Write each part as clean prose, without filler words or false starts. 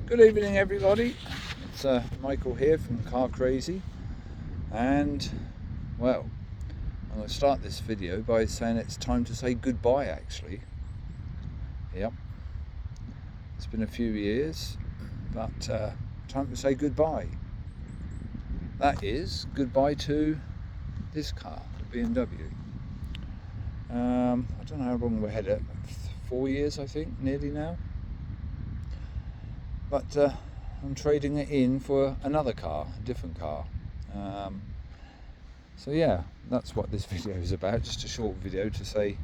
Good evening, everybody. It's Michael here from Car Crazy, and well, I'm going to start this video by saying it's time to say goodbye. Actually, yep, it's been a few years, but time to say goodbye. That is goodbye to this car, the BMW. I don't know how long we had it. 4 years, I think, nearly now. But I'm trading it in for another car, a different car. So yeah, that's what this video is about. Just a short video to say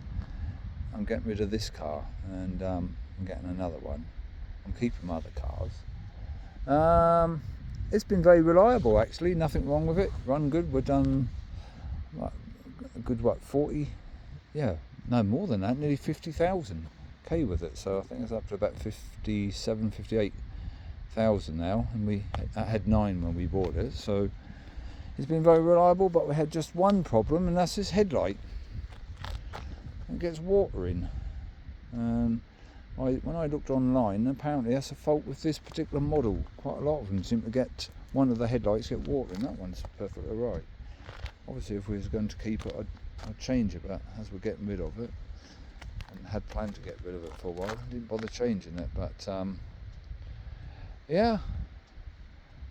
I'm getting rid of this car and I'm getting another one. I'm keeping my other cars. It's been very reliable, actually. Nothing wrong with it. Run good. We've done a good 40. Yeah, no more than that. Nearly 50,000 K with it. So I think it's up to about 57, 58,000 now, and we had 9 when we bought it, so it's been very reliable. But we had just one problem, and that's this headlight. It gets water in. When I looked online, apparently that's a fault with this particular model. Quite a lot of them seem to get one of the headlights get water in. That one's perfectly right. Obviously, if we was going to keep it, I'd change it, but as we're getting rid of it, and had planned to get rid of it for a while, I didn't bother changing it. But yeah,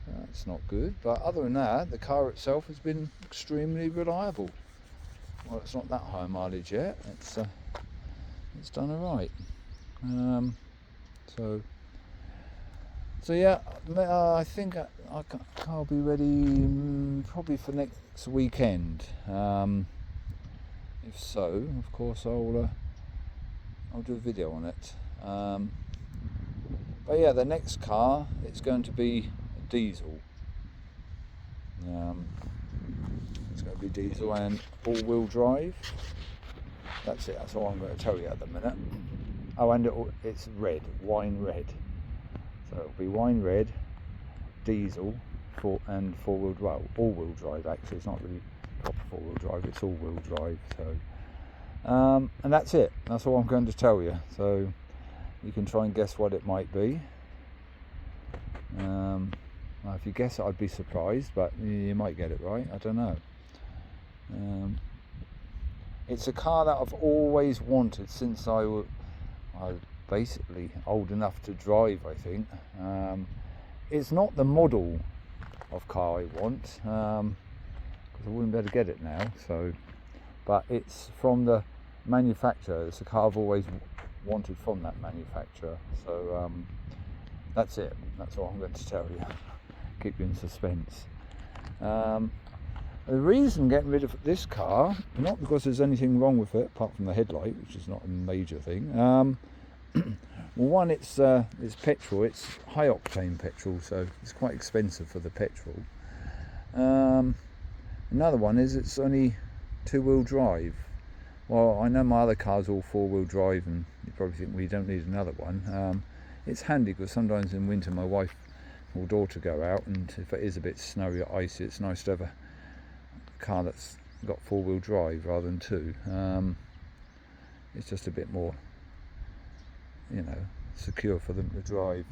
that's not good. But other than that, the car itself has been extremely reliable. Well, it's not that high mileage yet. It's done all right. So yeah, I think I'll be ready probably for next weekend. If so, of course, I'll do a video on it. But yeah, the next car, it's going to be a diesel. It's going to be diesel and all-wheel drive. That's it. That's all I'm going to tell you at the minute. Oh, and it's red, wine red. So it'll be wine red, diesel, and all-wheel drive. Actually, it's not really proper four-wheel drive. It's all-wheel drive. So, and that's it. That's all I'm going to tell you. So you can try and guess what it might be. Well, if you guess it, I'd be surprised, but you might get it right. I don't know. It's a car that I've always wanted since I was basically old enough to drive, I think. It's not the model of car I want, because I wouldn't be able to get it now. So, but it's from the manufacturer. It's a car I've always wanted from that manufacturer. So that's it. That's all I'm going to tell you. Keep you in suspense. The reason getting rid of this car, not because there's anything wrong with it apart from the headlight, which is not a major thing. Well, one, it's petrol. It's high octane petrol, so it's quite expensive for the petrol. Another one is it's only 2-wheel drive. Well, I know my other car's all 4-wheel drive, and you probably think we don't need another one. It's handy because sometimes in winter my wife or daughter go out, and if it is a bit snowy or icy, it's nice to have a car that's got 4-wheel drive rather than 2. It's just a bit more, secure for them to drive.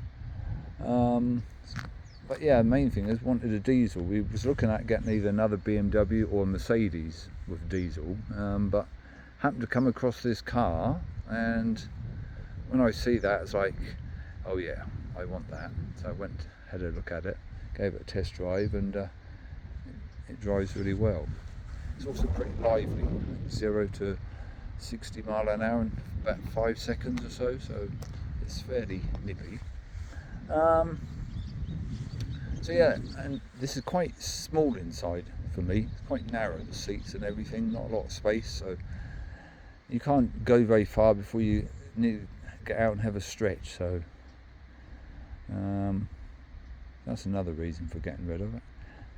But yeah, the main thing is wanted a diesel. We was looking at getting either another BMW or a Mercedes with diesel, but happened to come across this car, and when I see that, it's like, oh yeah, I want that. So I had a look at it, gave it a test drive, and it drives really well. It's also pretty lively, 0 to 60 mile an hour in about 5 seconds or so, so it's fairly nippy. So yeah, and this is quite small inside for me. It's quite narrow, the seats and everything, not a lot of space, so you can't go very far before you need to get out and have a stretch. So that's another reason for getting rid of it.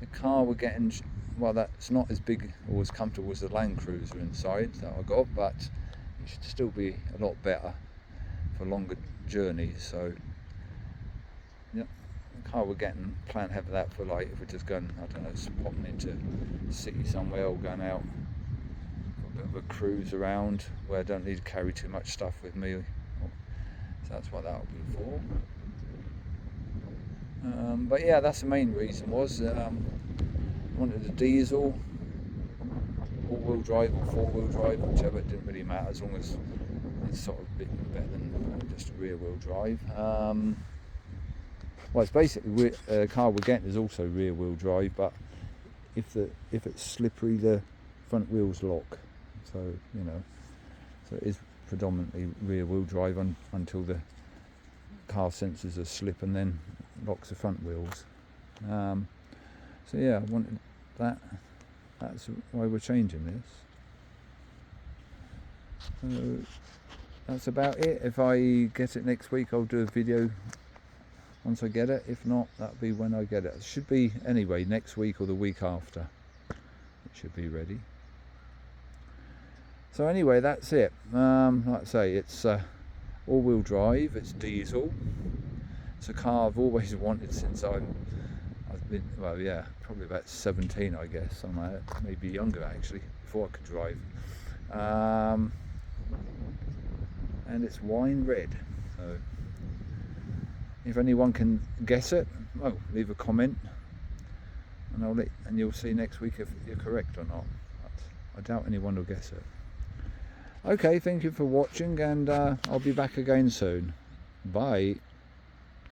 The car we're getting, well, that's not as big or as comfortable as the Land Cruiser inside that I got, but it should still be a lot better for longer journeys. So yeah, the car we're getting, plan to have that for, like, if we're just going, I don't know, popping into the city somewhere or going out for a bit of a cruise around where I don't need to carry too much stuff with me. So that's what that'll be for. But yeah, that's the main reason was wanted a diesel, all-wheel drive or four-wheel drive, whichever. It didn't really matter as long as it's sort of a bit better than just a rear-wheel drive. Well, it's basically the car we're getting is also rear-wheel drive, but if it's slippery, the front wheels lock. So so it is predominantly rear-wheel drive until the car senses a slip and then locks the front wheels. So yeah, I wanted that. That's why we're changing this. So that's about it. If I get it next week, I'll do a video once I get it. If not, that'll be when I get it. It should be anyway next week or the week after. It should be ready. So anyway, that's it. Like I say, it's all-wheel drive. It's diesel. It's a car I've always wanted since I've been, well, yeah, probably about 17, I guess, somewhere, maybe younger actually, before I could drive. And it's wine red. So if anyone can guess it, well, leave a comment, and you'll see next week if you're correct or not. But I doubt anyone will guess it. Okay, thank you for watching, and I'll be back again soon. Bye.